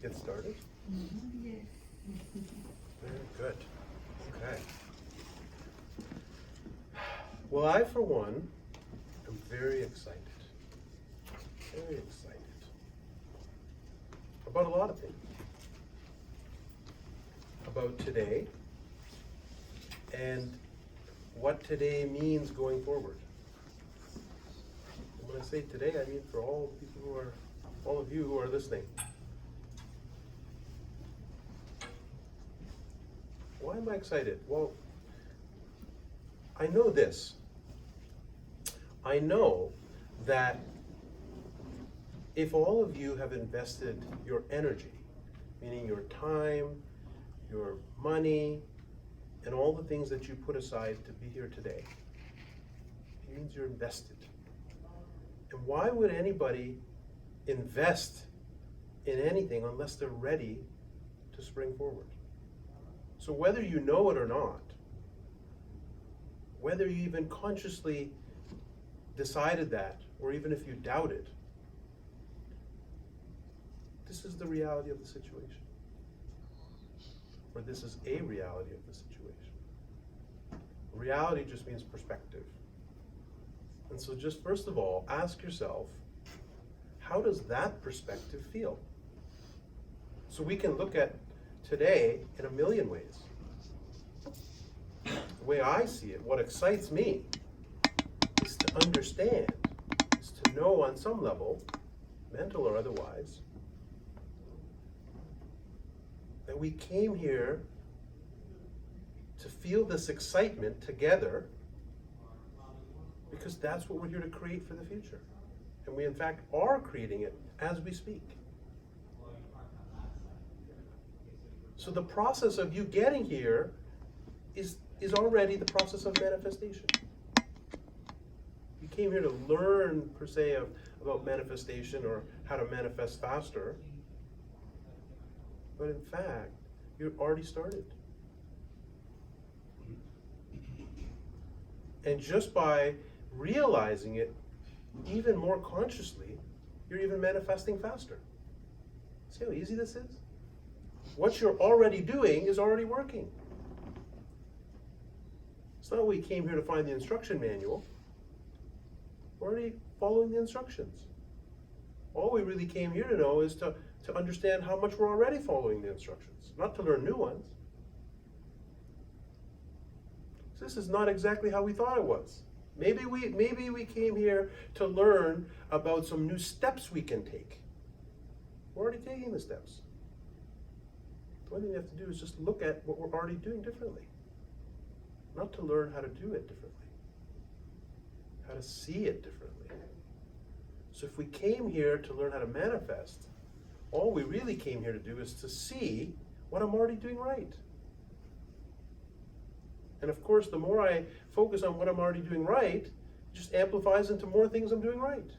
Get started? Yes. Very good. Okay. Well, I, for one, am very excited. Very excited. About a lot of things. About today and what today means going forward. And when I say today, I mean for all of you who are listening. Why am I excited? Well, I know this. I know that if all of you have invested your energy, meaning your time, your money, and all the things that you put aside to be here today, it means you're invested. And why would anybody invest in anything unless they're ready to spring forward? So whether you know it or not, whether you even consciously decided that, or even if you doubt it, this is the reality of the situation. Or this is a reality of the situation. Reality just means perspective. And so just first of all, ask yourself, how does that perspective feel? So we can look at today in a million ways. The way I see it, what excites me is to understand, is to know on some level, mental or otherwise, that we came here to feel this excitement together because that's what we're here to create for the future. And we in fact are creating it as we speak. So the process of you getting here is already the process of manifestation. You came here to learn, per se, about manifestation or how to manifest faster. But in fact, you've already started. And just by realizing it even more consciously, you're even manifesting faster. See how easy this is? What you're already doing is already working. It's not we came here to find the instruction manual. We're already following the instructions. All we really came here to know is to understand how much we're already following the instructions, not to learn new ones. So this is not exactly how we thought it was. Maybe we came here to learn about some new steps we can take. We're already taking the steps. The only thing you have to do is just look at what we're already doing differently. Not to learn how to do it differently. How to see it differently. So if we came here to learn how to manifest, all we really came here to do is to see what I'm already doing right. And of course, the more I focus on what I'm already doing right, it just amplifies into more things I'm doing right.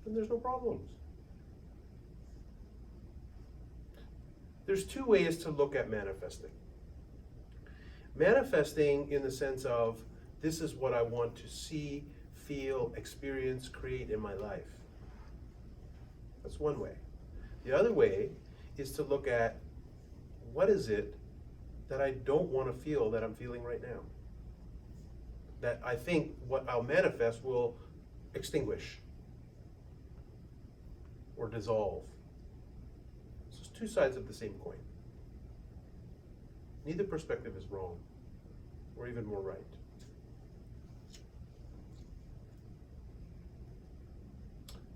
Then there's no problems. There's two ways to look at manifesting. Manifesting in the sense of, this is what I want to see, feel, experience, create in my life. That's one way. The other way is to look at, what is it that I don't want to feel that I'm feeling right now? That I think what I'll manifest will extinguish or dissolve. So it's two sides of the same coin. Neither perspective is wrong, or even more right.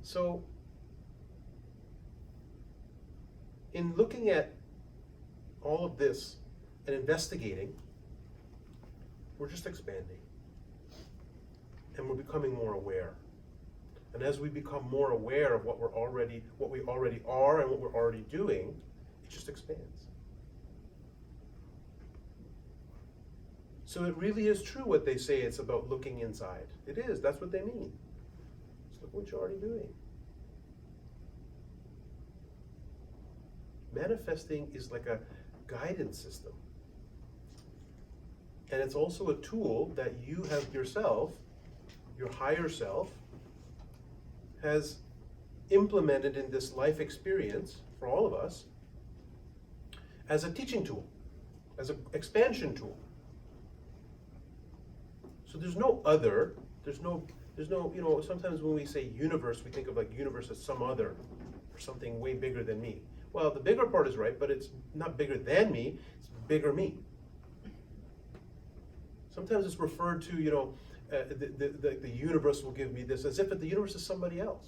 So, in looking at all of this and investigating, we're just expanding. And we're becoming more aware. And as we become more aware of what we already are and what we're already doing, it just expands. So it really is true what they say, it's about looking inside. It is, that's what they mean. Just look what you're already doing. Manifesting is like a guidance system. And it's also a tool that you have yourself, your higher self, has implemented in this life experience for all of us as a teaching tool, as an expansion tool. So there's no other, there's no, sometimes when we say universe, we think of like universe as some other, or something way bigger than me. Well, the bigger part is right, but it's not bigger than me, it's bigger me. Sometimes it's referred to, the universe will give me this, as if the universe is somebody else.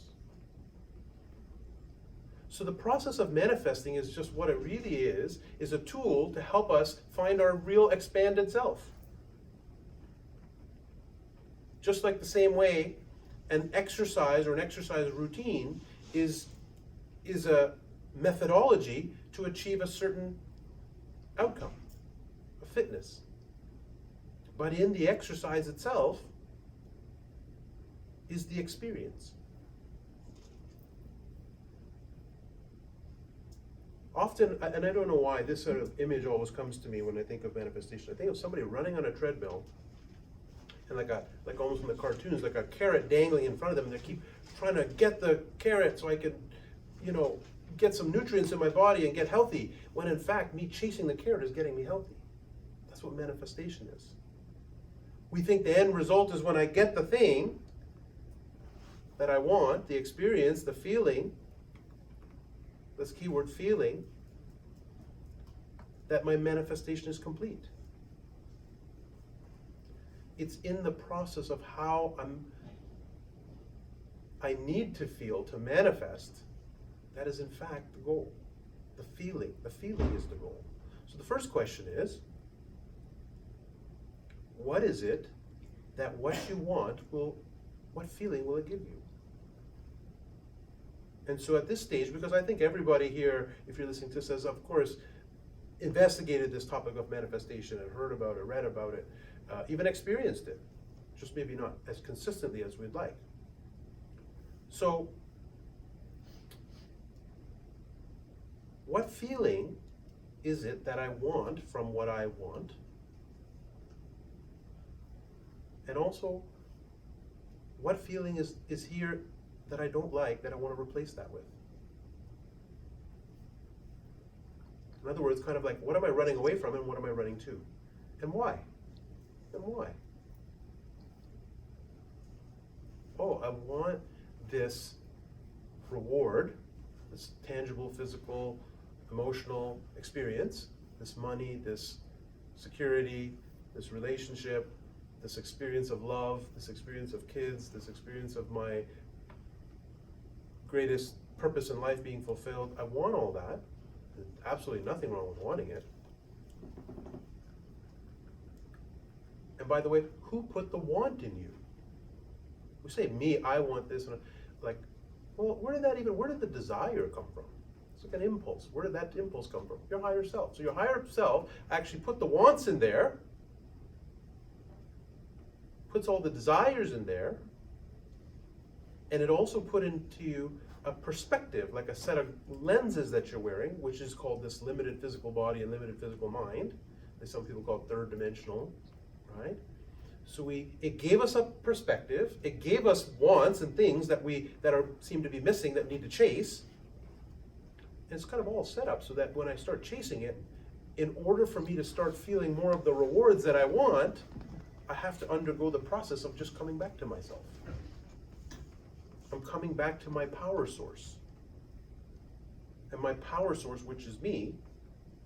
So the process of manifesting is just what it really is a tool to help us find our real expanded self. Just like the same way an exercise or an exercise routine is a methodology to achieve a certain outcome, a fitness. But in the exercise itself is the experience. Often, and I don't know why, this sort of image always comes to me when I think of manifestation. I think of somebody running on a treadmill, and like almost in the cartoons, like a carrot dangling in front of them, and they keep trying to get the carrot so I can, get some nutrients in my body and get healthy, when in fact me chasing the carrot is getting me healthy. That's what manifestation is. We think the end result is when I get the thing that I want, the experience, the feeling, this keyword feeling, that my manifestation is complete. It's in the process of how I need to feel to manifest that is in fact the goal. The feeling is the goal. So the first question is, what is it that what you want what feeling will it give you? And so at this stage, because I think everybody here, if you're listening to this, has of course investigated this topic of manifestation and heard about it, read about it, even experienced it, just maybe not as consistently as we'd like. So, what feeling is it that I want from what I want? And also, what feeling is here that I don't like, that I want to replace that with? In other words, kind of like, what am I running away from and what am I running to? And why? And why? Oh, I want this reward, this tangible, physical, emotional experience, this money, this security, this relationship, this experience of love, this experience of kids, this experience of my greatest purpose in life being fulfilled. I want all that. There's absolutely nothing wrong with wanting it. And by the way, who put the want in you? We say, me, I want this, and well, where did the desire come from? It's like an impulse. Where did that impulse come from? Your higher self. So your higher self actually put the wants in there, puts all the desires in there, and it also put into you a perspective, like a set of lenses that you're wearing, which is called this limited physical body and limited physical mind. As some people call it third dimensional, right? So it gave us a perspective. It gave us wants and things that seem to be missing, that need to chase. And it's kind of all set up so that when I start chasing it, in order for me to start feeling more of the rewards that I want, I have to undergo the process of just coming back to myself. I'm coming back to my power source. And my power source, which is me,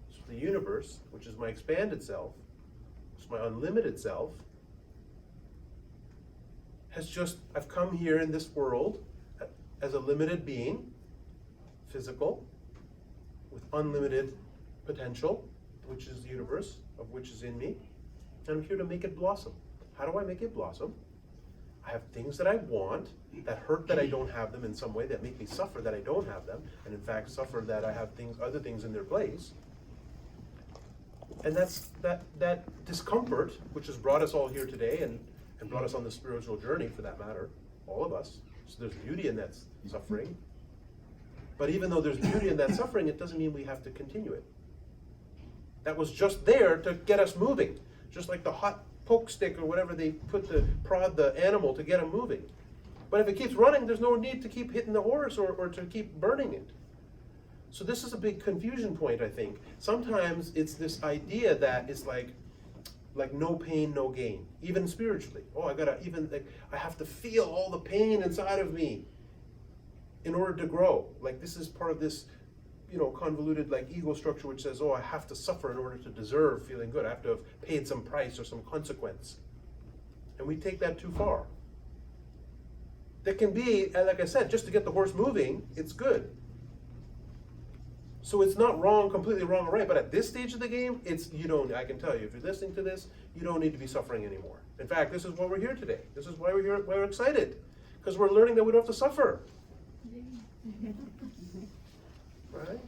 so the universe, which is my expanded self, which is my unlimited self, I've come here in this world as a limited being, physical, with unlimited potential, which is the universe, of which is in me. And I'm here to make it blossom. How do I make it blossom? I have things that I want, that hurt that I don't have them in some way, that make me suffer that I don't have them, and in fact suffer that I have other things in their place. And that's that discomfort, which has brought us all here today and brought us on the spiritual journey, for that matter, all of us. So there's beauty in that suffering. But even though there's beauty in that suffering, it doesn't mean we have to continue it. That was just there to get us moving. Just like the hot poke stick or whatever they put to prod the animal to get them moving. But if it keeps running, there's no need to keep hitting the horse or to keep burning it. So this is a big confusion point, I think. Sometimes it's this idea that it's like no pain, no gain, even spiritually. Oh, I have to feel all the pain inside of me in order to grow. Like this is part of this, convoluted like ego structure which says, oh, I have to suffer in order to deserve feeling good. I have to have paid some price or some consequence. And we take that too far. That can be, like I said, just to get the horse moving, it's good. So it's not wrong, completely wrong or right, but at this stage of the game, I can tell you, if you're listening to this, you don't need to be suffering anymore. In fact, this is why we're here today. This is why we're here, why we're excited. Because we're learning that we don't have to suffer. Right?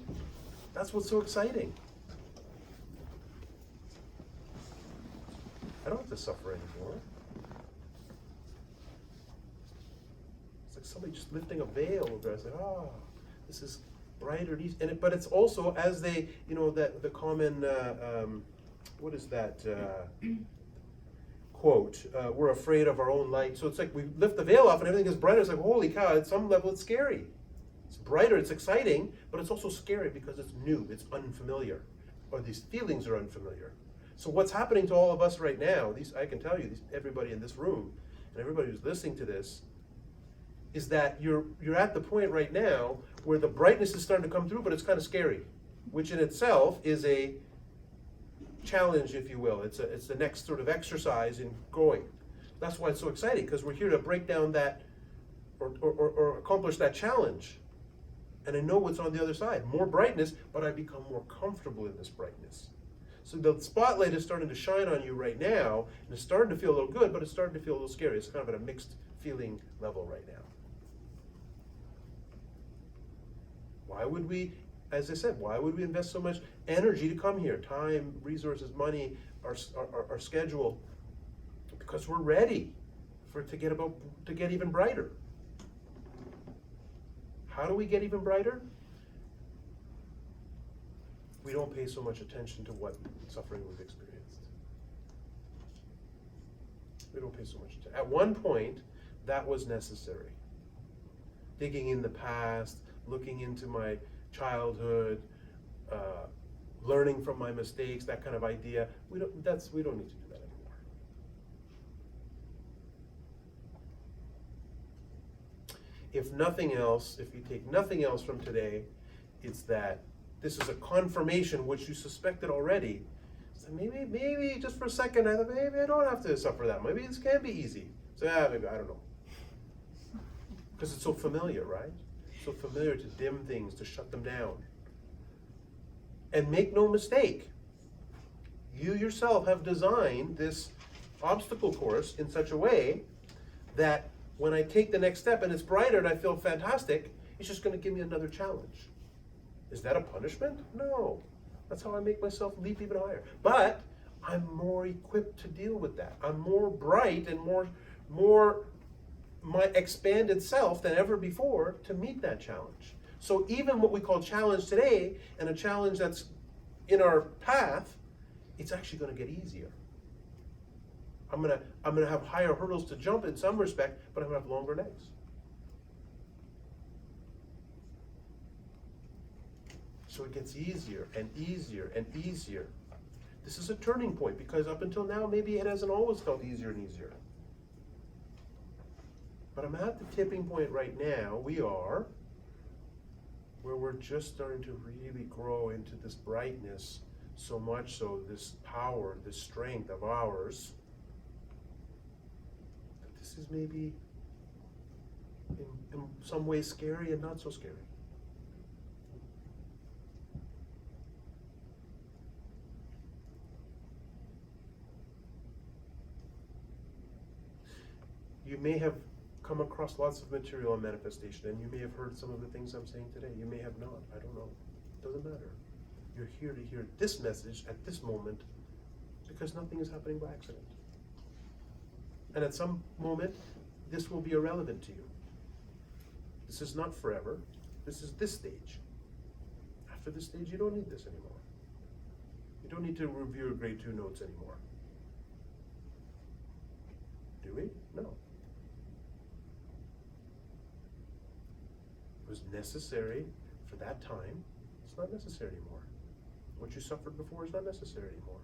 That's what's so exciting. I don't have to suffer anymore. It's like somebody just lifting a veil over. I say, this is brighter and easy. But it's also as they, the common, what is that quote? We're afraid of our own light. So it's like we lift the veil off and everything is brighter. It's like, holy cow, at some level it's scary. It's brighter, it's exciting, but it's also scary because it's new, it's unfamiliar, or these feelings are unfamiliar. So what's happening to all of us right now, I can tell you, everybody in this room, and everybody who's listening to this, is that you're at the point right now where the brightness is starting to come through, but it's kind of scary, which in itself is a challenge, if you will. It's the next sort of exercise in growing. That's why it's so exciting, because we're here to break down that or accomplish that challenge. And I know what's on the other side. More brightness, but I become more comfortable in this brightness. So the spotlight is starting to shine on you right now, and it's starting to feel a little good, but it's starting to feel a little scary. It's kind of at a mixed feeling level right now. Why would we, as I said, why would we invest so much energy to come here? Time, resources, money, our schedule. Because we're ready to get even brighter. How do we get even brighter? We don't pay so much attention to what suffering we've experienced. We don't pay so much attention. At one point, that was necessary. Digging in the past, looking into my childhood, learning from my mistakes, that kind of idea. We don't need to do that anymore. If nothing else, if you take nothing else from today, it's that this is a confirmation which you suspected already. So maybe just for a second, I thought maybe I don't have to suffer that. Maybe this can be easy. So maybe I don't know. Because it's so familiar, right? So familiar to dim things, to shut them down. And make no mistake, you yourself have designed this obstacle course in such a way that when I take the next step and it's brighter and I feel fantastic, it's just going to give me another challenge. Is that a punishment? No. That's how I make myself leap even higher. But I'm more equipped to deal with that. I'm more bright and more my expanded self than ever before to meet that challenge. So even what we call challenge today and a challenge that's in our path, it's actually going to get easier. I'm gonna have higher hurdles to jump in some respect, but I'm gonna have longer legs. So it gets easier and easier and easier. This is a turning point because up until now, maybe it hasn't always felt easier and easier. But I'm at the tipping point right now, where we're just starting to really grow into this brightness, so much so this power, this strength of ours, that this is maybe in some ways scary and not so scary. You may have come across lots of material on manifestation, and you may have heard some of the things I'm saying today. You may have not. I don't know. It doesn't matter. You're here to hear this message at this moment because nothing is happening by accident. And at some moment, this will be irrelevant to you. This is not forever. This is this stage. After this stage, you don't need this anymore. You don't need to review your grade 2 notes anymore. Do we? No. was necessary for that time. It's not necessary anymore. What you suffered before is not necessary anymore.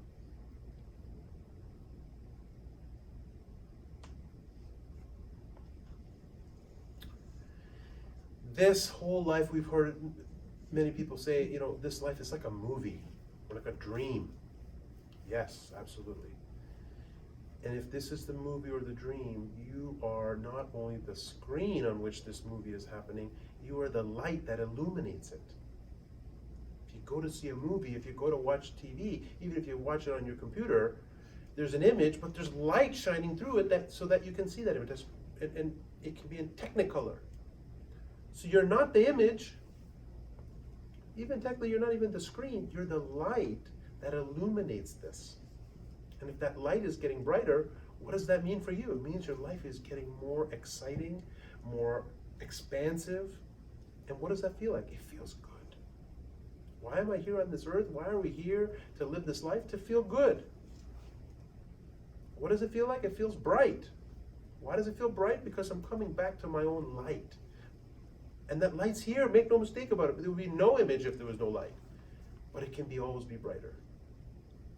This whole life, we've heard many people say, this life is like a movie or like a dream. Yes, absolutely. And if this is the movie or the dream, you are not only the screen on which this movie is happening, you are the light that illuminates it. If you go to see a movie, if you go to watch TV, even if you watch it on your computer, there's an image, but there's light shining through it so that you can see that image. And it can be in Technicolor. So you're not the image. Even technically, you're not even the screen. You're the light that illuminates this. And if that light is getting brighter, what does that mean for you? It means your life is getting more exciting, more expansive. And what does that feel like? It feels good. Why am I here on this earth? Why are we here to live this life? To feel good. What does it feel like? It feels bright. Why does it feel bright? Because I'm coming back to my own light. And that light's here, make no mistake about it. There would be no image if there was no light. But it can always be brighter.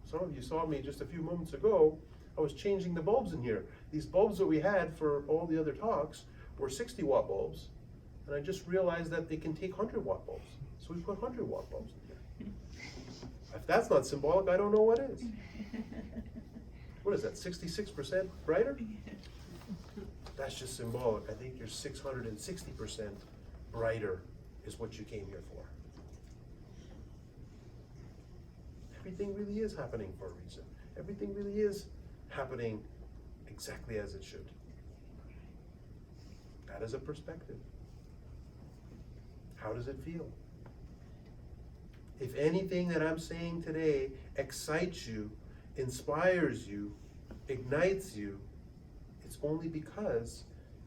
Some of you saw me just a few moments ago. I was changing the bulbs in here. These bulbs that we had for all the other talks were 60-watt bulbs. And I just realized that they can take 100-watt bulbs. So we put 100-watt bulbs in here. If that's not symbolic, I don't know what is. What is that, 66% brighter? That's just symbolic. I think you're 660% brighter is what you came here for. Everything really is happening for a reason. Everything really is happening exactly as it should. That is a perspective. How does it feel? If anything that I'm saying today excites you, inspires you, ignites you, it's only because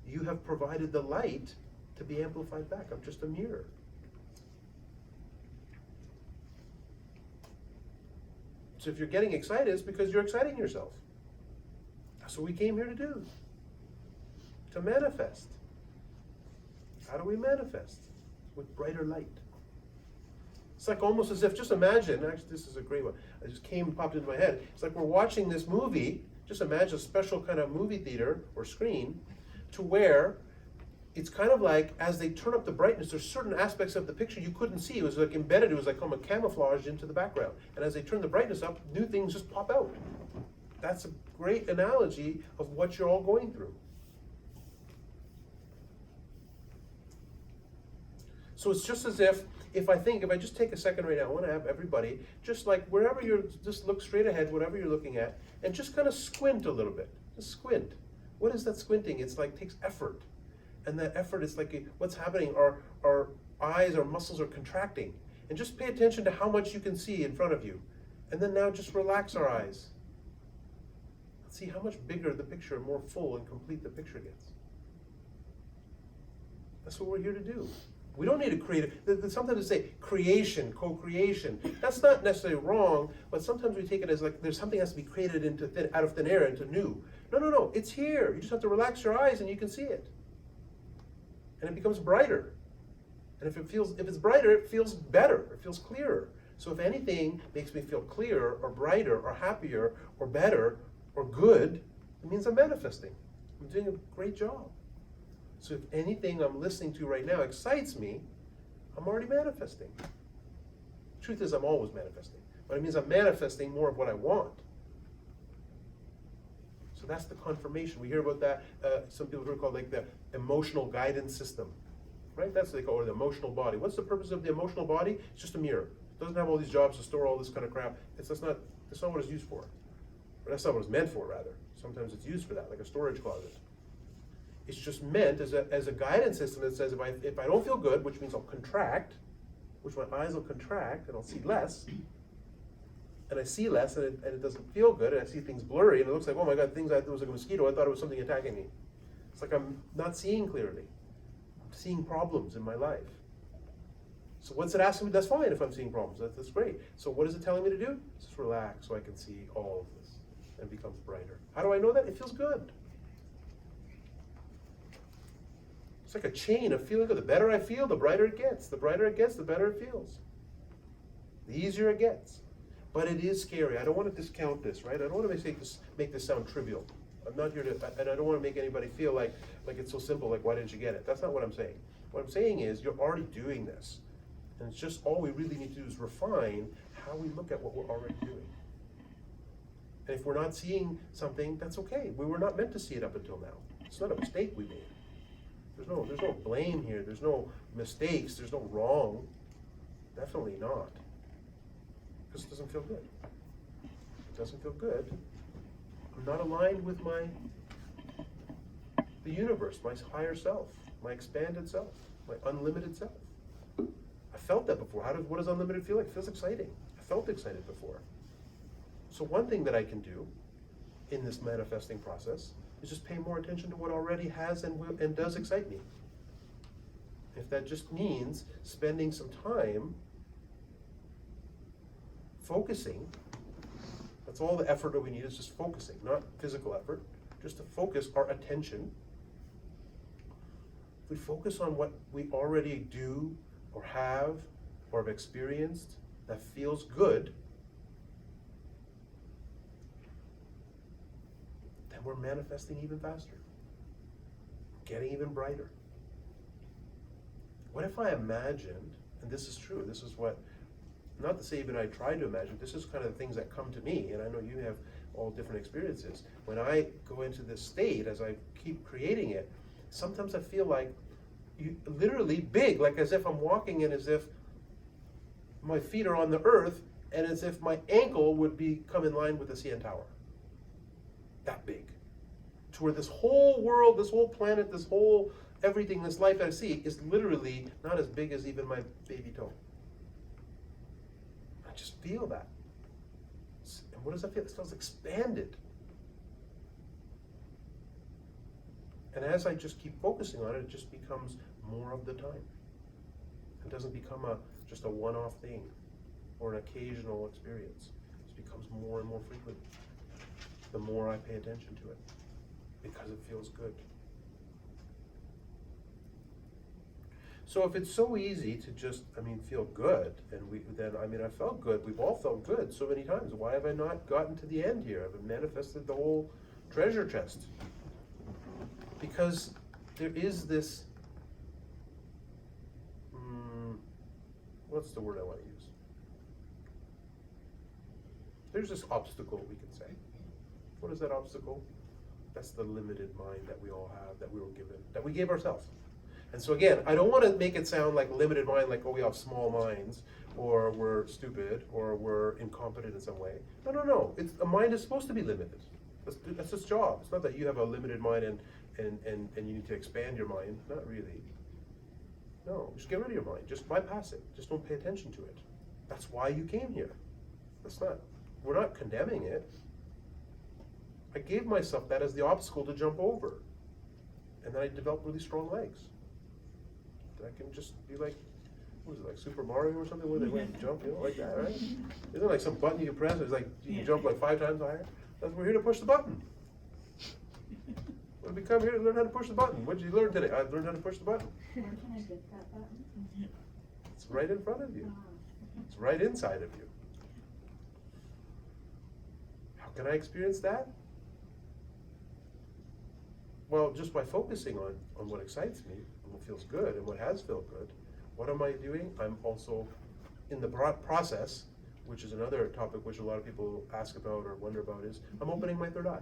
you have provided the light to be amplified back. I'm just a mirror. So if you're getting excited, it's because you're exciting yourself. That's what we came here to do. To manifest. How do we manifest? With brighter light. It's like almost as if, just imagine, actually this is a great one. It just popped into my head. It's like we're watching this movie. Just imagine a special kind of movie theater or screen to where it's kind of like as they turn up the brightness, there's certain aspects of the picture you couldn't see. It was like embedded, it was like almost camouflaged into the background. And as they turn the brightness up, new things just pop out. That's a great analogy of what you're all going through. So it's just as if I just take a second right now, I want to have everybody, just like wherever you're, just look straight ahead, whatever you're looking at, and just kind of squint a little bit. Just squint. What is that squinting? It's like, takes effort. And that effort is like, what's happening? Our eyes, our muscles are contracting. And just pay attention to how much you can see in front of you. And then now just relax our eyes. Let's see how much bigger the picture, more full and complete the picture gets. That's what we're here to do. We don't need to create it. Sometimes they say creation, co-creation. That's not necessarily wrong, but sometimes we take it as like there's something has to be created out of thin air into new. No. It's here. You just have to relax your eyes and you can see it. And it becomes brighter. And if it's brighter, it feels better. It feels clearer. So if anything makes me feel clearer or brighter or happier or better or good, it means I'm manifesting. I'm doing a great job. So if anything I'm listening to right now excites me, I'm already manifesting. Truth is, I'm always manifesting. But it means I'm manifesting more of what I want. So that's the confirmation. We hear about that. Some people call it like the emotional guidance system. Right? That's what they call it, the emotional body. What's the purpose of the emotional body? It's just a mirror. It doesn't have all these jobs to store all this kind of crap. That's not what it's used for. Or that's not what it's meant for, rather. Sometimes it's used for that, like a storage closet. It's just meant as a guidance system that says if I don't feel good, which means I'll contract, which my eyes will contract and I'll see less, and I see less and it doesn't feel good, and I see things blurry and it looks like, oh my God, I thought it was like a mosquito, I thought it was something attacking me. It's like I'm not seeing clearly. I'm seeing problems in my life. So what's it asking me? That's fine if I'm seeing problems, that's great. So what is it telling me to do? Just relax so I can see all of this and it becomes brighter. How do I know that? It feels good. It's like a chain of feeling good. The better I feel, the brighter it gets. The brighter it gets, the better it feels. The easier it gets. But it is scary. I don't want to discount this, right? I don't want to make this sound trivial. I'm not here to, and I don't want to make anybody feel like it's so simple, like why didn't you get it? That's not what I'm saying. What I'm saying is you're already doing this. And it's just all we really need to do is refine how we look at what we're already doing. And if we're not seeing something, that's okay. We were not meant to see it up until now. It's not a mistake we made. There's no blame here. There's no mistakes. There's no wrong. Definitely not. Because it doesn't feel good. It doesn't feel good. I'm not aligned with the universe, my higher self, my expanded self, my unlimited self. I felt that before. What does unlimited feel like? It feels exciting. I felt excited before. So one thing that I can do in this manifesting process is just pay more attention to what already has and does excite me. If that just means spending some time focusing, that's all the effort that we need is just focusing, not physical effort, just to focus our attention. If we focus on what we already do or have or have experienced that feels good, then we're manifesting even faster, getting even brighter. What if I imagined, and this is true, this is what, not to say even I try to imagine, this is kind of the things that come to me, and I know you have all different experiences. When I go into this state, as I keep creating it, sometimes I feel like literally big, like as if I'm walking and as if my feet are on the earth, and as if my ankle would come in line with the CN Tower. That big. To where this whole world, this whole planet, this whole everything, this life that I see is literally not as big as even my baby toe. I just feel that. And what does that feel? It feels expanded. And as I just keep focusing on it, it just becomes more of the time. It doesn't become just a one-off thing or an occasional experience. It becomes more and more frequent the more I pay attention to it, because it feels good. So if it's so easy to just, feel good, and I felt good, we've all felt good so many times. Why have I not gotten to the end here? I've manifested the whole treasure chest. Because there is this, what's the word I want to use? There's this obstacle, we can say. What is that obstacle? That's the limited mind that we all have, that we were given, that we gave ourselves. And so again, I don't want to make it sound like limited mind, like, oh, we have small minds, or we're stupid, or we're incompetent in some way. No. A mind is supposed to be limited. That's its job. It's not that you have a limited mind and you need to expand your mind. Not really. No, just get rid of your mind. Just bypass it. Just don't pay attention to it. That's why you came here. We're not condemning it. I gave myself that as the obstacle to jump over. And then I developed really strong legs. I can just be like, what is it, like Super Mario or something, where they went and jump, like that, right? Isn't it like some button you can press, it's like you can jump like 5 times higher? We're here to push the button. When we come here to learn how to push the button. What did you learn today? I learned how to push the button. Where can I get that button? It's right in front of you. It's right inside of you. How can I experience that? Well, just by focusing on what excites me, and what feels good, and what has felt good. What am I doing? I'm also in the process, which is another topic which a lot of people ask about or wonder about, is I'm opening my third eye.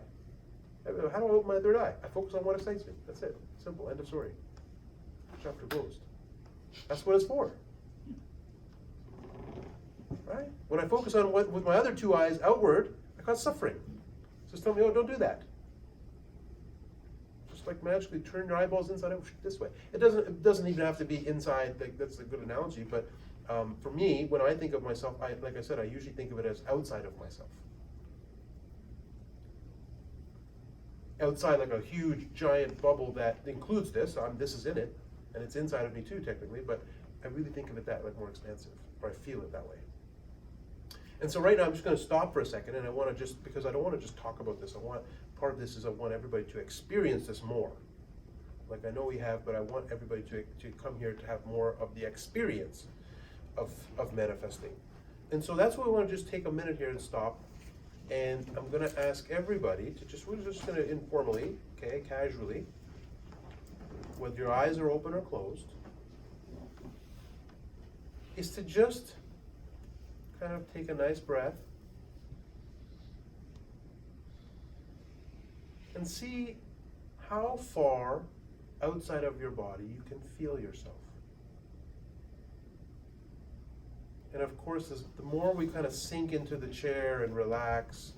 How do I open my third eye? I focus on what excites me. That's it. Simple. End of story. Chapter closed. That's what it's for. Right? When I focus on what with my other 2 eyes outward, I cause suffering. Just tell me, oh, don't do that. Just like magically turn your eyeballs inside out this way. It doesn't even have to be inside. That's a good analogy. But for me, when I think of myself, like I said, I usually think of it as outside of myself. Outside, like a huge, giant bubble that includes this. This is in it, and it's inside of me too, technically. But I really think of it that, like, more expansive, or I feel it that way. And so right now, I'm just going to stop for a second, and I want to because I don't want to just talk about this. Part of this is I want everybody to experience this more. like I know we have, but I want everybody to come here to have more of the experience of manifesting. And so that's why we want to just take a minute here and stop. And I'm going to ask everybody to we're just going to informally, okay, casually, whether your eyes are open or closed, is to just kind of take a nice breath and see how far outside of your body you can feel yourself. And of course, the more we kind of sink into the chair and relax,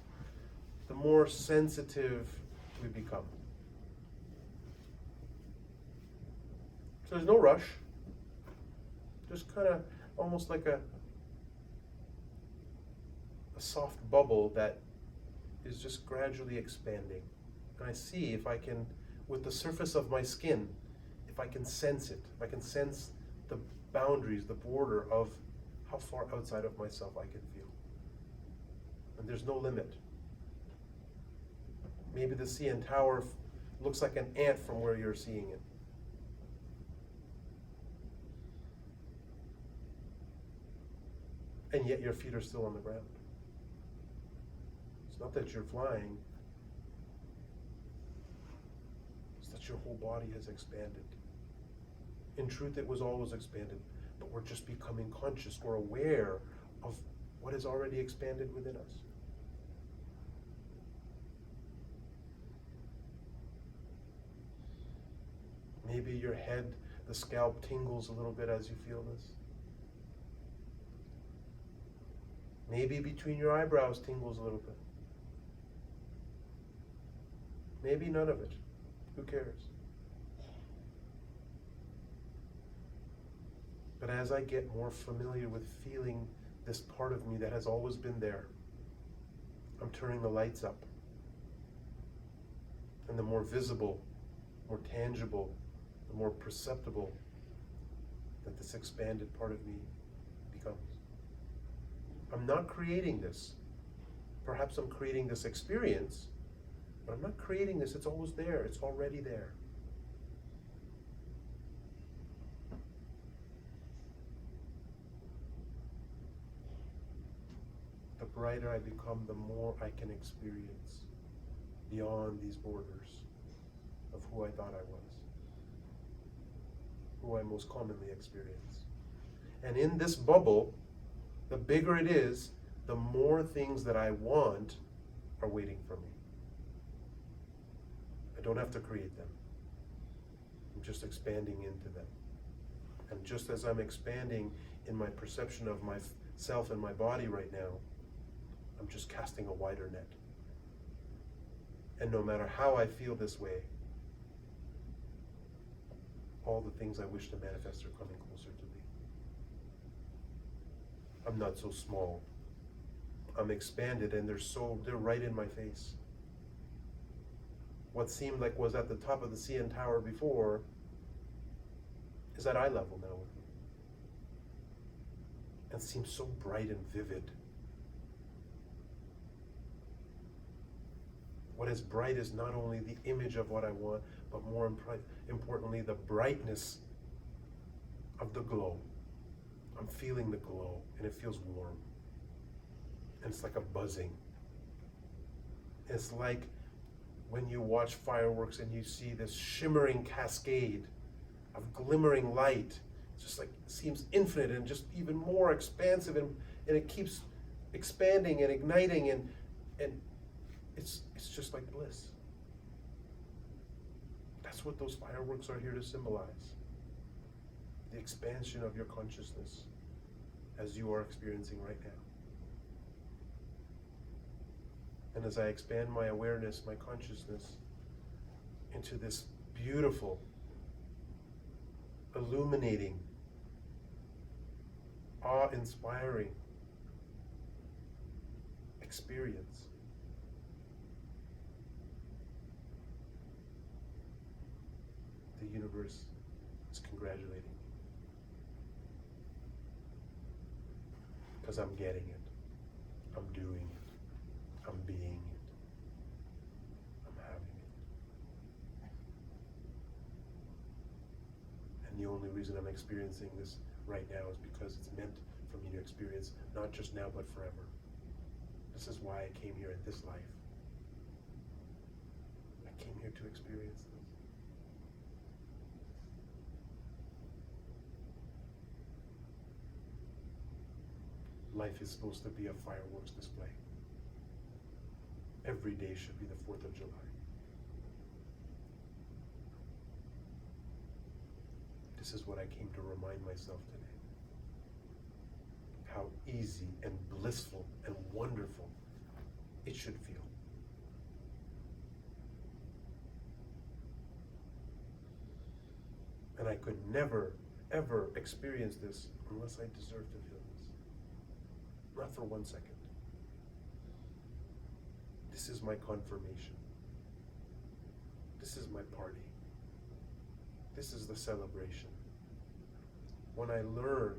the more sensitive we become. So there's no rush. Just kind of almost like a soft bubble that is just gradually expanding. And I see if I can, with the surface of my skin, if I can sense it, if I can sense the boundaries, the border of how far outside of myself I can feel. And there's no limit. Maybe the CN Tower looks like an ant from where you're seeing it. And yet your feet are still on the ground. It's not that you're flying, it's that your whole body has expanded. In truth, it was always expanded, but we're just becoming conscious. We're aware of what is already expanded within us. Maybe your head, the scalp tingles a little bit as you feel this. Maybe between your eyebrows tingles a little bit. Maybe none of it. Who cares? But as I get more familiar with feeling this part of me that has always been there, I'm turning the lights up. And the more visible, more tangible, the more perceptible that this expanded part of me becomes. I'm not creating this. Perhaps I'm creating this experience, but I'm not creating this. It's always there. It's already there. The brighter I become, the more I can experience beyond these borders of who I thought I was, who I most commonly experience. And in this bubble, the bigger it is, the more things that I want are waiting for me. I don't have to create them. I'm just expanding into them. And just as I'm expanding in my perception of myself and my body right now, I'm just casting a wider net. And no matter how I feel this way, all the things I wish to manifest are coming closer to me. I'm not so small. I'm expanded, and they're right in my face. What seemed like was at the top of the CN Tower before is at eye level now with me. And seems so bright and vivid. What is bright is not only the image of what I want, but more importantly, the brightness of the glow. I'm feeling the glow, and it feels warm. And it's like a buzzing. It's like when you watch fireworks and you see this shimmering cascade of glimmering light. It's just like, it seems infinite and just even more expansive, and it keeps expanding and igniting, and it's just like bliss. That's what those fireworks are here to symbolize. The expansion of your consciousness as you are experiencing right now. And as I expand my awareness, my consciousness, into this beautiful, illuminating, awe-inspiring experience, the universe is congratulating me. Because I'm getting it. I'm doing it. I'm being it. I'm having it. the only reason I'm experiencing this right now is because it's meant for me to experience not just now but forever. This is why I came here in this life. I came here to experience this. Life is supposed to be a fireworks display. Every day should be the 4th of July. This is what I came to remind myself today. How easy and blissful and wonderful it should feel. And I could never, ever experience this unless I deserve to feel this. Not for 1 second. This is my confirmation. This is my party. This is the celebration. When I learn,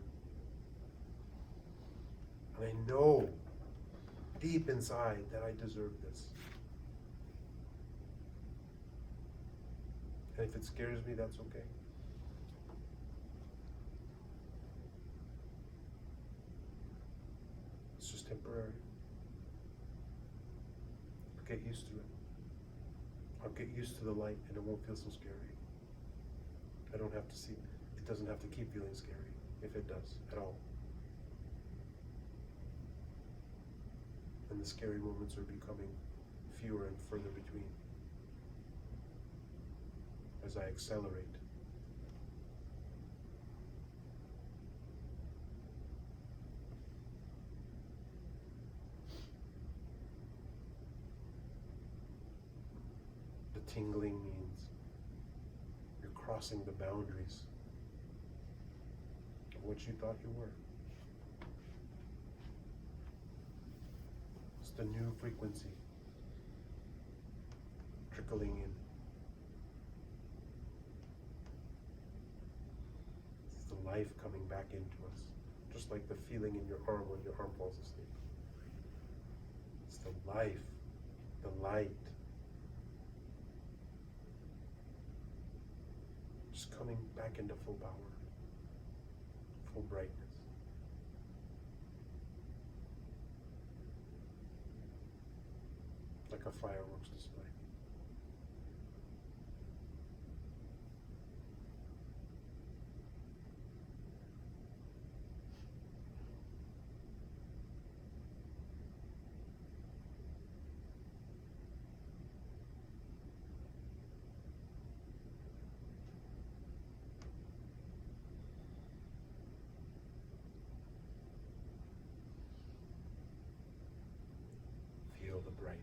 and I know deep inside that I deserve this. And if it scares me, that's okay. It's just temporary. I'll get used to it. I'll get used to the light and it won't feel so scary. I don't have to see, it doesn't have to keep feeling scary, if it does, at all. And the scary moments are becoming fewer and further between as I accelerate. The tingling means you're crossing the boundaries of what you thought you were. It's the new frequency trickling in. It's the life coming back into us, just like the feeling in your arm when your arm falls asleep. It's the life, the light, just coming back into full power, full brightness. Like a fireworks display. Feel the brightness.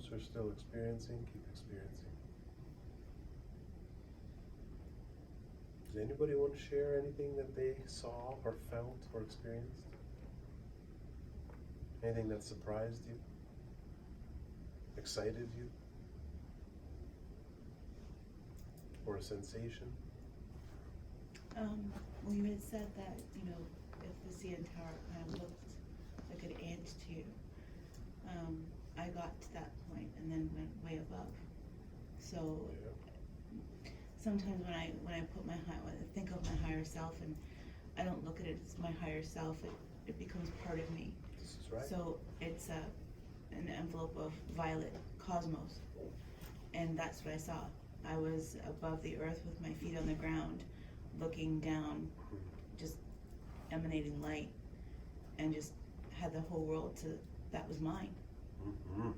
those who are still experiencing, keep experiencing. Does anybody want to share anything that they saw or felt or experienced? Anything that surprised you? Excited you? Or a sensation? Well, you had said that, if the CN Tower kind of looked like an ant to you, I got to that point and then went way above. So Yeah. sometimes when I when I think of my higher self and I don't look at it as my higher self, it becomes part of me. This is right. So it's an envelope of violet cosmos, and that's what I saw. I was above the earth with my feet on the ground, looking down, just emanating light, and just had the whole world that was mine. Mm-hmm.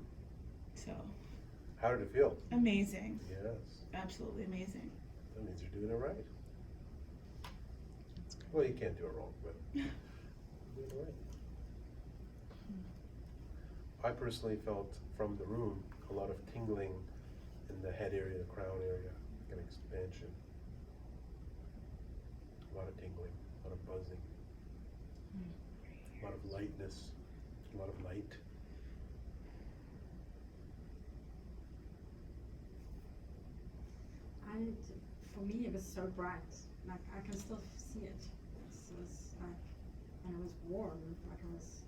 So How did it feel? amazing, Yes. absolutely amazing. That means you're doing it right. Well, you can't do it wrong, but you're doing it right. I personally felt from the room a lot of tingling in the head area, the crown area, an expansion. A lot of tingling, a lot of buzzing, a lot of lightness, a lot of light. And for me, it was so bright. Like I can still see it. It was like, and it was warm. Like it was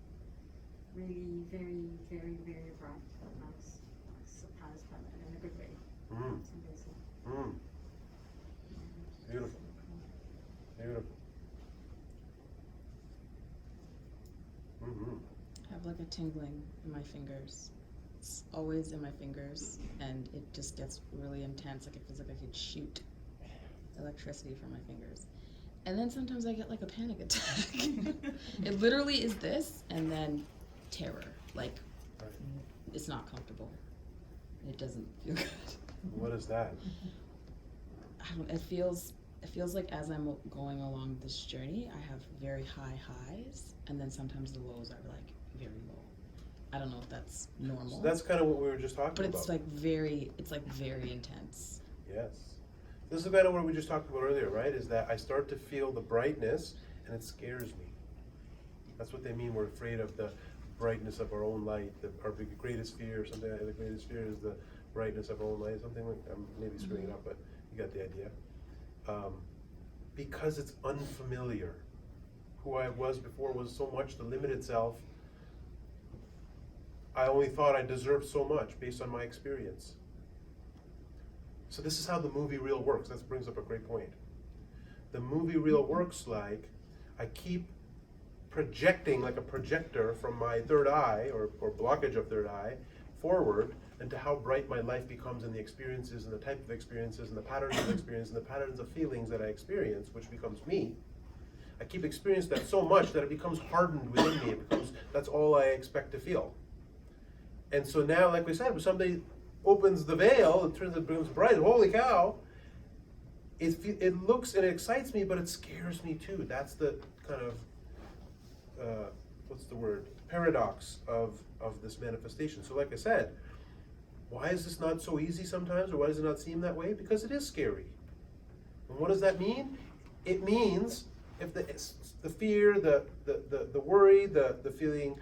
really very, very, very bright. And I was surprised by that in a good way. Mm. It's amazing. Mm. Beautiful. Beautiful. Mm-hmm. I have like a tingling in my fingers. It's always in my fingers, and it just gets really intense. Like it feels like I could shoot electricity from my fingers. And then sometimes I get like a panic attack. It literally is this, and then terror. Like Right. it's not comfortable. It doesn't feel good. What is that? I don't. It feels like as I'm going along this journey, I have very high highs, and then sometimes the lows are like very low. I don't know if that's normal. So that's kind of what we were just talking But about. it's like very intense. Yes. This is kind of what we just talked about earlier, right? Is that I start to feel the brightness and it scares me. That's what they mean. We're afraid of the brightness of our own light. Our greatest fear, or something like that. The greatest fear is the brightness of our own light. Something like, I'm maybe screwing it up, but you got the idea. Because it's unfamiliar. Who I was before was so much the limited self. I only thought I deserved so much based on my experience. So this is how the movie reel works. That brings up a great point. The movie reel works like I keep projecting like a projector from my third eye or blockage of third eye forward into how bright my life becomes in the experiences and the type of experiences and the patterns of experience and the patterns of feelings that I experience, which becomes me. I keep experiencing that so much that it becomes hardened within me. It becomes, that's all I expect to feel. And so now, like we said, when somebody opens the veil, it becomes bright, holy cow, it looks and it excites me, but it scares me too. That's the kind of, what's the word, paradox of this manifestation. So like I said, why is this not so easy sometimes, or why does it not seem that way? Because it is scary. And what does that mean? It means if the fear, the worry, the feeling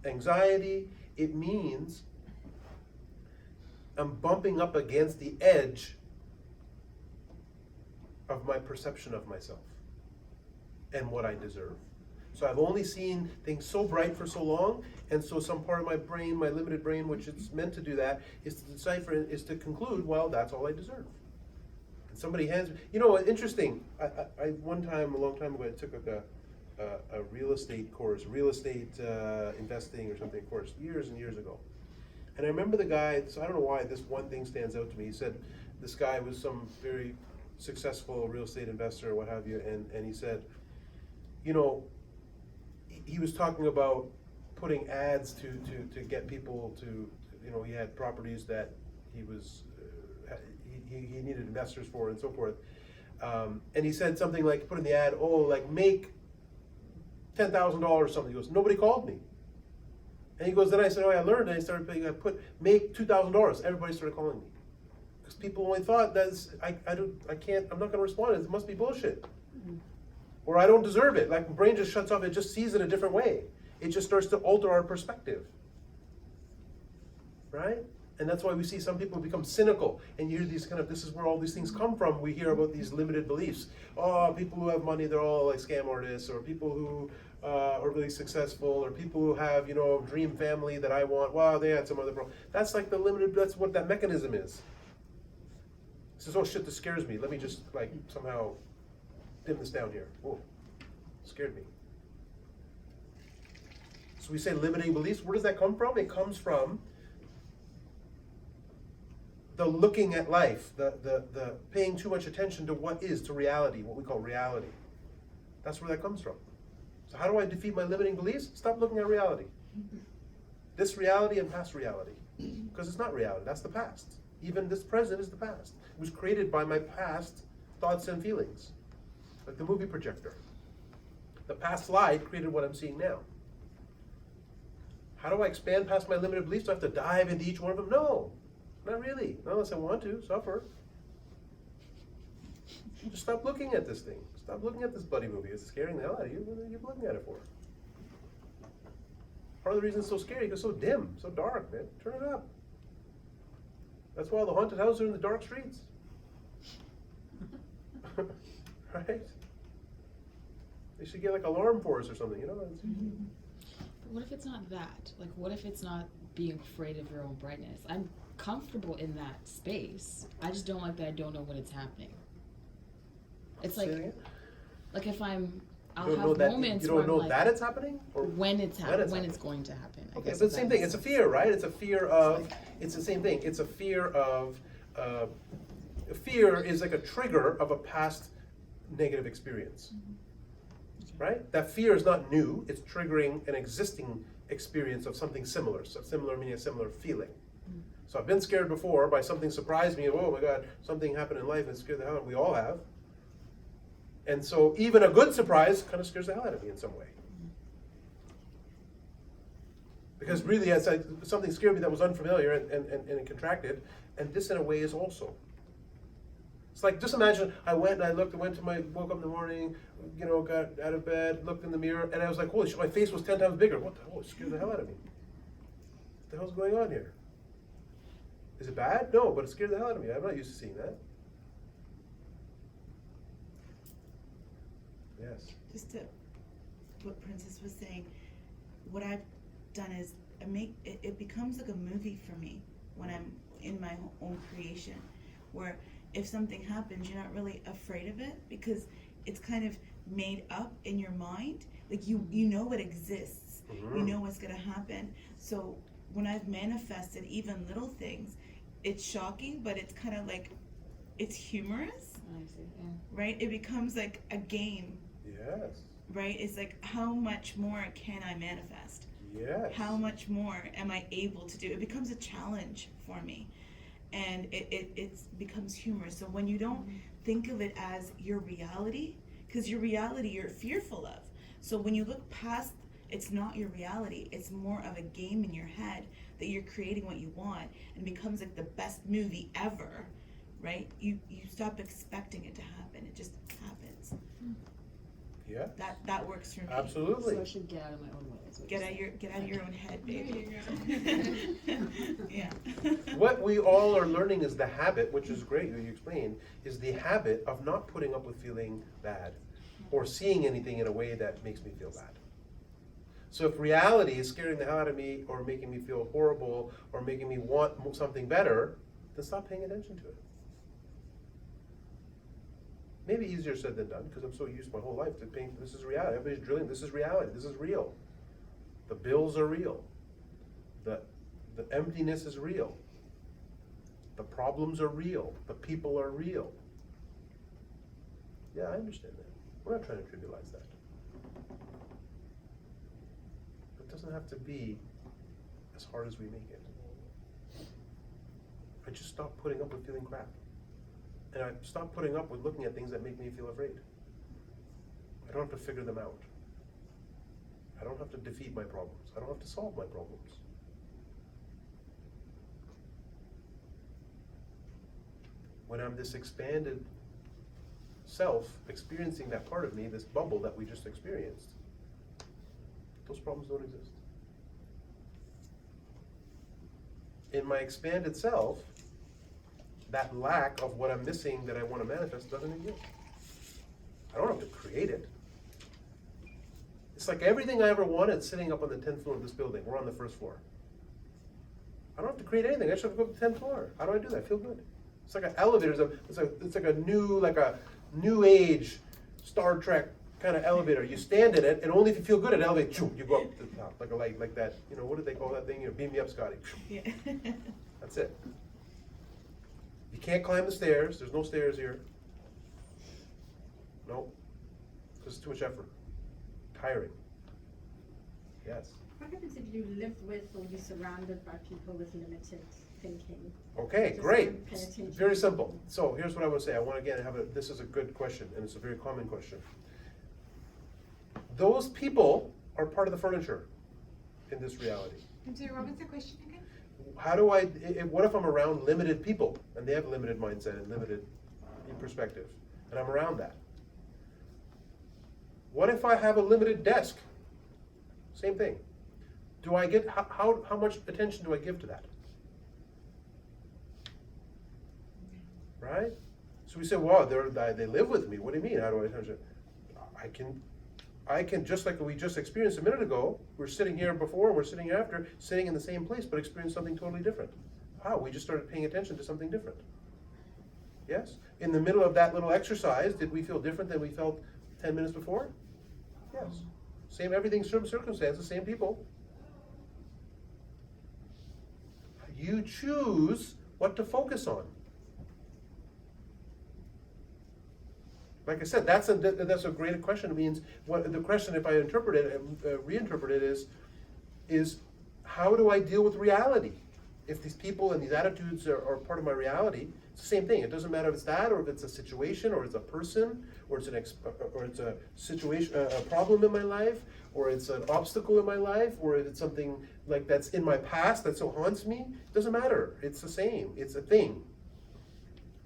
anxiety, it means I'm bumping up against the edge of my perception of myself and what I deserve. So I've only seen things so bright for so long, and so some part of my brain, my limited brain, which it's meant to do that, is to decipher, is to conclude, well, that's all I deserve. And somebody hands me, interesting, I one time, a long time ago, I took a real estate course, real estate investing or something course, years and years ago. And I remember the guy, so I don't know why this one thing stands out to me. He said this guy was some very successful real estate investor or what have you, and he said, he was talking about putting ads to get people to, he had properties that he was, he needed investors for and so forth. And he said something like, put in the ad, make $10,000 or something. He goes, nobody called me. And he goes, then I said, oh, I learned, and I started paying, make $2,000. Everybody started calling me. Because people only thought that's, I'm not gonna respond, it must be bullshit. Or I don't deserve it. Like, the brain just shuts off, it just sees it a different way. It just starts to alter our perspective. Right? And that's why we see some people become cynical. And you hear these this is where all these things come from. We hear about these limited beliefs. Oh, people who have money, they're all like scam artists, or people who are really successful, or people who have, dream family that I want. Wow, they had some other problem. That's like the limited, that's what that mechanism is. It says, oh shit, this scares me. Let me just somehow dim this down here. Whoa, scared me. So we say limiting beliefs. Where does that come from? It comes from the looking at life, the paying too much attention to what is, to reality, what we call reality. That's where that comes from. So how do I defeat my limiting beliefs? Stop looking at reality. This reality and past reality. Because it's not reality, that's the past. Even this present is the past. It was created by my past thoughts and feelings. Like the movie projector. The past slide created what I'm seeing now. How do I expand past my limited beliefs? Do I have to dive into each one of them? No. Not really, not unless I want to suffer. Just stop looking at this thing. Stop looking at this buddy movie. It's scaring the hell out of you. What are you looking at it for? Part of the reason it's so scary because it's so dim, so dark, man. Turn it up. That's why all the haunted houses are in the dark streets. Right? They should get like alarm for us or something, It's, But what if it's not that? Like, what if it's not being afraid of your own brightness? I'm comfortable in that space. I just don't like that I don't know when it's happening. It's Say like, it again? like if I'll You don't know have that moments you where don't I'm know like, that it's happening, or when it's when it's happening, happening. going to happen. I okay, guess but if same that thing. makes It's a sense. fear, right? It's a fear of. It's the same thing. It's a fear of. Fear is like a trigger of a past negative experience. Right? That fear is not new. It's triggering an existing experience of something similar. So similar meaning a similar feeling. So I've been scared before by something surprised me. Oh my God, something happened in life and scared the hell out of me. We all have. And so even a good surprise kind of scares the hell out of me in some way. Because really, something scared me that was unfamiliar and it contracted. And this in a way is also. It's like, just imagine I went and woke up in the morning, got out of bed, looked in the mirror, and I was like, holy shit, my face was 10 times bigger. What the hell? It scared the hell out of me. What the hell's going on here? Is it bad? No, but it scared the hell out of me. I'm not used to seeing that. Yes. Just to what Princess was saying, what I've done is it becomes like a movie for me when I'm in my own creation, where if something happens, you're not really afraid of it because it's kind of made up in your mind. Like you know it exists. Mm-hmm. You know what's gonna happen. So when I've manifested even little things, it's shocking, but it's kind of like it's humorous, I see, yeah. right? It becomes like a game, Yes. right? It's like, how much more can I manifest? Yes. How much more am I able to do? It becomes a challenge for me. And it becomes humorous. So when you don't think of it as your reality, because your reality you're fearful of. So when you look past, it's not your reality. It's more of a game in your head that you're creating what you want and becomes like the best movie ever, right? You stop expecting it to happen. It just happens. Yeah. That works for me. Absolutely. So I should get out of my own way. is what Get you're out of your own head, baby. There you go. Yeah. What we all are learning is the habit, which is great, you explained, is the habit of not putting up with feeling bad or seeing anything in a way that makes me feel bad. So if reality is scaring the hell out of me or making me feel horrible or making me want something better, then stop paying attention to it. Maybe easier said than done because I'm so used my whole life to paying, this is reality. Everybody's drilling, this is reality, this is real. The bills are real. The emptiness is real. The problems are real. The people are real. Yeah, I understand that. We're not trying to trivialize that. It doesn't have to be as hard as we make it. I just stop putting up with feeling crap. And I stop putting up with looking at things that make me feel afraid. I don't have to figure them out. I don't have to defeat my problems. I don't have to solve my problems. When I'm this expanded self experiencing that part of me, this bubble that we just experienced, those problems don't exist. In my expanded self, that lack of what I'm missing that I want to manifest doesn't exist. I don't have to create it. It's like everything I ever wanted sitting up on the 10th floor of this building. We're on the first floor. I don't have to create anything. I just have to go up to the 10th floor. How do I do that? I feel good. It's like an elevator. It's like a new age Star Trek kind of elevator. You stand in it, and only if you feel good at an elevator, you go up to the top, like a light, like that. You know, what do they call that thing? You know, beam me up, Scotty. Yeah. That's it. You can't climb the stairs. There's no stairs here. No, because it's too much effort. Tiring. Yes. What happens if you live with or you're surrounded by people with limited thinking? Okay, Just great. don't pay attention. Very simple. So here's what I want to say. I want to again this is a good question, and it's a very common question. Those people are part of the furniture in this reality. I'm sorry, what was the question again? How do what if I'm around limited people, and they have limited mindset and limited perspective, and I'm around that? What if I have a limited desk? Same thing. Do I get, how much attention do I give to that? Right? So we say, wow, they live with me. What do you mean? How do I attention? I can, just like we just experienced a minute ago, we're sitting here before, we're sitting after, sitting in the same place, but experience something totally different. Wow, we just started paying attention to something different. Yes? In the middle of that little exercise, did we feel different than we felt 10 minutes before? Yes. Same everything, circumstances, same people. You choose what to focus on. Like I said, that's a great question. It means what the question, if I interpret it and reinterpret it, is how do I deal with reality? If these people and these attitudes are part of my reality, it's the same thing. It doesn't matter if it's that, or if it's a situation, or it's a person, or it's a situation, a problem in my life, or it's an obstacle in my life, or if it's something like that's in my past that so haunts me. It doesn't matter. It's the same. It's a thing.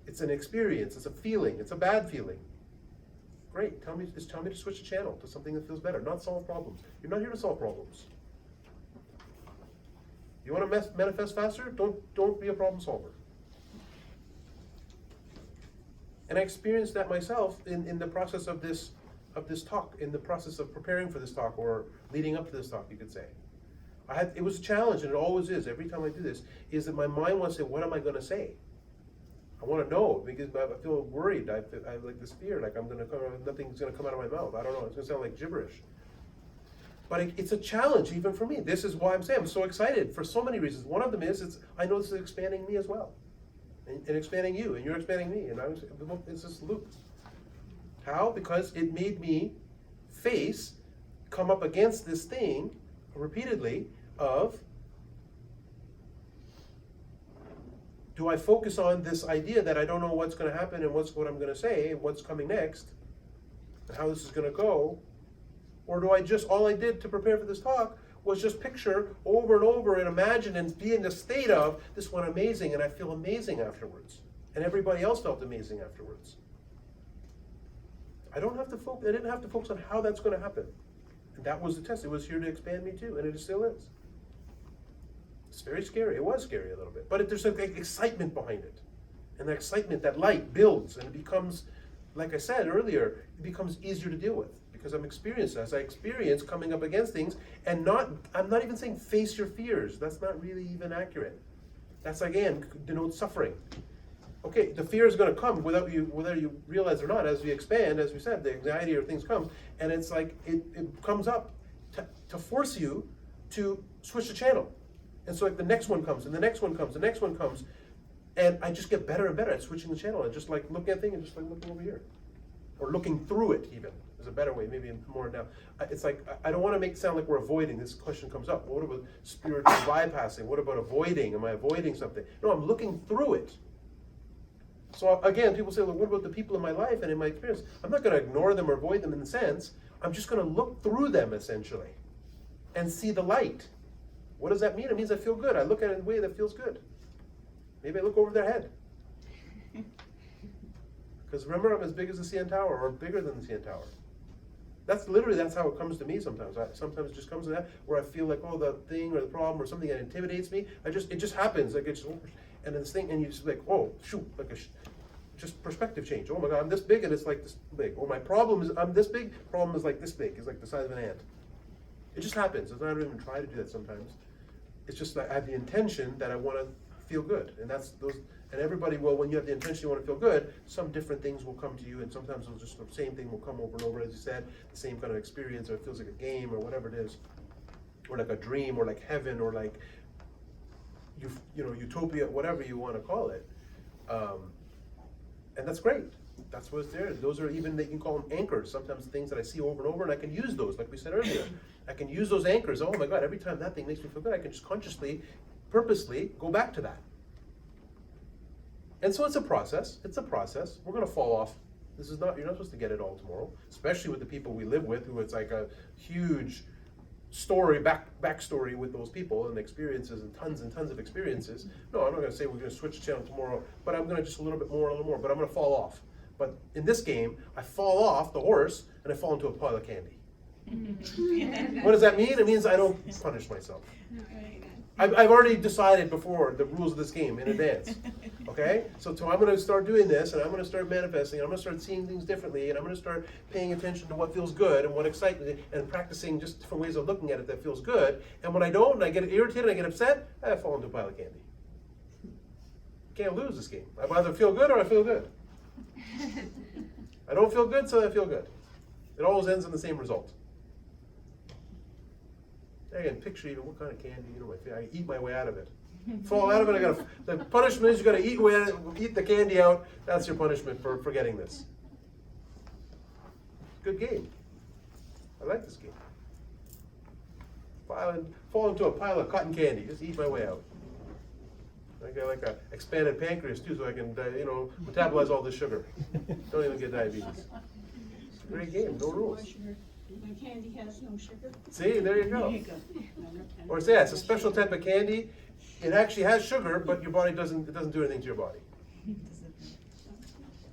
It's an experience. It's a feeling. It's a bad feeling. Great. Just tell me to switch the channel to something that feels better. Not solve problems. You're not here to solve problems. You want to manifest faster? Don't be a problem solver. And I experienced that myself in the process of this talk, in the process of preparing for this talk, or leading up to this talk, you could say. It was a challenge, and it always is. Every time I do this, is that my mind wants to say, what am I going to say? I want to know, because I feel worried. I have like this fear, like nothing's going to come out of my mouth. I don't know. It's going to sound like gibberish. But it's a challenge even for me. This is why I'm saying I'm so excited for so many reasons. One of them is I know this is expanding me as well, and expanding you, and you're expanding me, and it's this loop. How? Because it made me come up against this thing repeatedly of, do I focus on this idea that I don't know what's going to happen and what I'm going to say and what's coming next and how this is going to go? Or do I all I did to prepare for this talk was just picture over and over and imagine and be in the state of, this went amazing and I feel amazing afterwards. And everybody else felt amazing afterwards. I didn't have to focus on how that's going to happen. And that was the test. It was here to expand me too, and it still is. It's very scary. It was scary a little bit. But there's an excitement behind it. And that excitement, that light builds, and it becomes, like I said earlier, it becomes easier to deal with. Because I'm experienced. As I experience coming up against things, and I'm not even saying face your fears. That's not really even accurate. That's, again, denotes suffering. Okay, the fear is going to come whether you realize it or not. As we expand, as we said, the anxiety or things comes, and it's like it comes up to force you to switch the channel. And so like the next one comes, and the next one comes, the next one comes, and I just get better and better at switching the channel, and just like looking at things and just like looking over here, or looking through it even is a better way, maybe more now. It's like I don't want to make it sound like we're avoiding. This question comes up. What about spiritual bypassing? What about avoiding? Am I avoiding something? No, I'm looking through it. So again, people say, well, what about the people in my life and in my experience? I'm not going to ignore them or avoid them in the sense. I'm just going to look through them, essentially. and see the light. What does that mean? It means I feel good. I look at it in a way that feels good. Maybe I look over their head. Because remember, I'm as big as the CN Tower, or bigger than the CN Tower. That's how it comes to me sometimes. Sometimes it just comes to that, where I feel like, oh, the thing or the problem or something that intimidates me, it just happens. Like it's, and then this thing, and you just like, oh, shoot, like just perspective change. Oh my God, I'm this big and it's like this big. Or my problem is, I'm this big, problem is like this big. It's like the size of an ant. It just happens. I don't even try to do that sometimes. It's just that I have the intention that I want to feel good. And that's those, and everybody, well, when you have the intention you want to feel good, some different things will come to you, and sometimes it'll just, the same thing will come over and over, as you said, the same kind of experience, or it feels like a game, or whatever it is. Or like a dream, or like heaven, or like, you know, utopia, whatever you want to call it. And that's great. That's what's there. Those are even, they can call them anchors. Sometimes things that I see over and over, and I can use those, like we said earlier. I can use those anchors. Oh my God, every time that thing makes me feel good, I can just consciously, purposely go back to that. And so it's a process. It's a process. We're going to fall off. This is not, you're not supposed to get it all tomorrow, especially with the people we live with, who it's like a huge story, backstory with those people and experiences and tons of experiences. No, I'm not going to say we're going to switch channel tomorrow, but I'm going to just a little more, but I'm going to fall off. But in this game, I fall off the horse and I fall into a pile of candy. What does that mean? It means I don't punish myself. I've already decided before the rules of this game in advance. Okay? So I'm going to start doing this, and I'm going to start manifesting, and I'm going to start seeing things differently, and I'm going to start paying attention to what feels good and what excites me, and practicing just different ways of looking at it that feels good. And when I don't, and I get irritated, and I get upset, I fall into a pile of candy. Can't lose this game. I either feel good or I feel good. I don't feel good, so I feel good. It always ends in the same result. I can picture even what kind of candy, you know, I eat my way out of it. Fall out of it, the punishment is you gotta eat the candy out. That's your punishment for forgetting this. Good game. I like this game. Fall into a pile of cotton candy, just eat my way out. I got like a expanded pancreas too, so I can, metabolize all this sugar. Don't even get diabetes. Great game, no rules. The candy has no sugar. See, there you go. Or say, it's a special type of candy. It actually has sugar, but your body doesn't do anything to your body.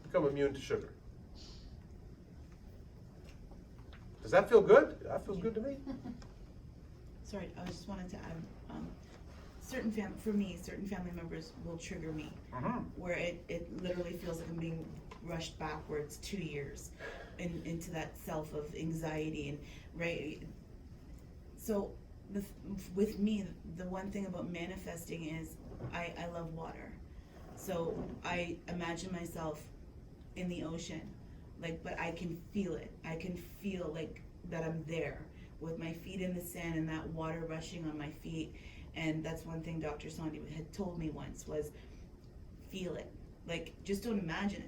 Become immune to sugar. Does that feel good? That feels good to me. Sorry, I just wanted to add, certain family members will trigger me, where it literally feels like I'm being rushed backwards 2 years into that self of anxiety, and right. So with me, the one thing about manifesting is I love water. So I imagine myself in the ocean, but I can feel it. I can feel like that I'm there with my feet in the sand and that water rushing on my feet. And that's one thing Dr. Sandhi had told me once was, feel it. Just don't imagine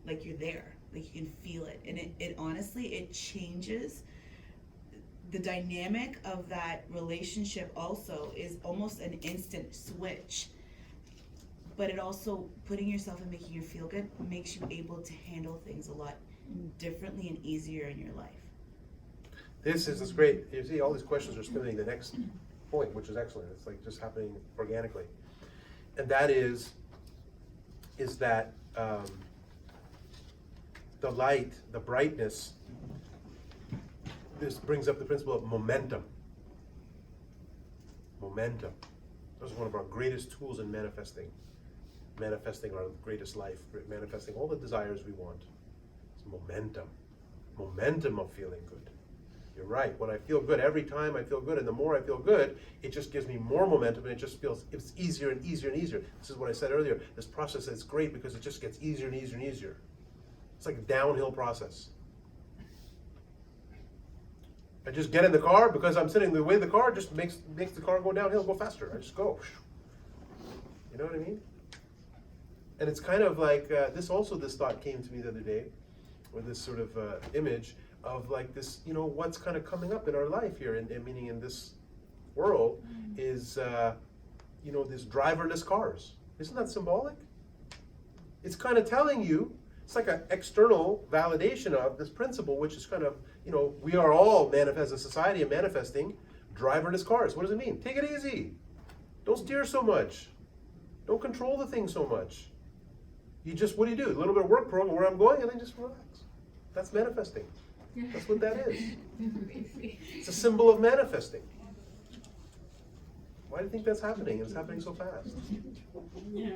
it. You're there. You can feel it. And it honestly, it changes the dynamic of that relationship. Also is almost an instant switch. But it also, putting yourself and making you feel good makes you able to handle things a lot differently and easier in your life. This is great. You see, all these questions are spinning the next point, which is excellent. It's just happening organically. And that is that the light, the brightness, this brings up the principle of momentum. Momentum. This is one of our greatest tools in manifesting our greatest life, manifesting all the desires we want. It's momentum of feeling good. You're right. When I feel good, every time I feel good, and the more I feel good, it just gives me more momentum, and it just feels, it's easier and easier and easier. This is what I said earlier. This process is great because it just gets easier and easier and easier. It's like a downhill process. I just get in the car because I'm sitting the way the car just makes the car go downhill, go faster. I just go. You know what I mean? And it's kind of like this thought came to me the other day, with this sort of image of this, what's kind of coming up in our life here, and meaning in this world, is, these driverless cars. Isn't that symbolic? It's kind of telling you, it's like an external validation of this principle, which is kind of, we are all as a society and manifesting, Driverless cars, what does it mean? Take it easy. Don't steer so much. Don't control the thing so much. You just, what do? A little bit of work program where I'm going and then just relax. That's manifesting. That's what that is. It's a symbol of manifesting. Why do you think that's happening? It's happening so fast. Yeah.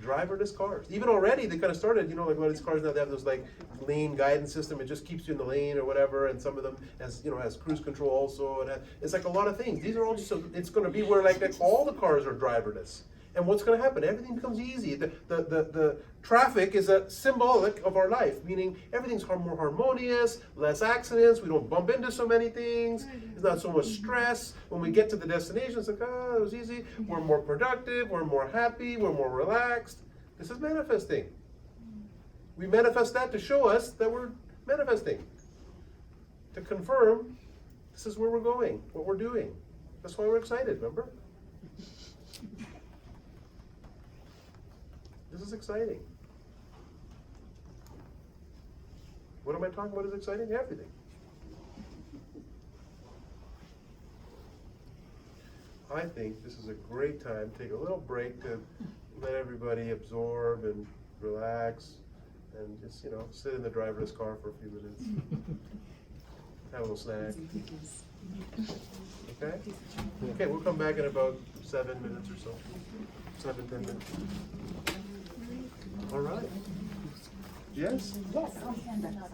Driverless cars. Even already, they kind of started, you know, like a lot of these cars now, they have those like lane guidance system. It just keeps you in the lane or whatever. And some of them has, you know, has cruise control also. And it's like a lot of things. These are all just, it's going to be where like all the cars are driverless. And what's going to happen? Everything becomes easy. The traffic is a symbolic of our life, meaning everything's more harmonious, less accidents, we don't bump into so many things, there's not so much stress. When we get to the destination, it's like, oh, it was easy. We're more productive, we're more happy, we're more relaxed. This is manifesting. We manifest that to show us that we're manifesting. To confirm this is where we're going, what we're doing. That's why we're excited, remember? This is exciting. What am I talking about is exciting? Everything. I think this is a great time. Take a little break to let everybody absorb and relax and just, you know, sit in the driverless car for a few minutes. Have a little snack. Okay? Okay, we'll come back in about 7 minutes or so. 7, 10 minutes. All right. Yes? Yes, I'll stand up.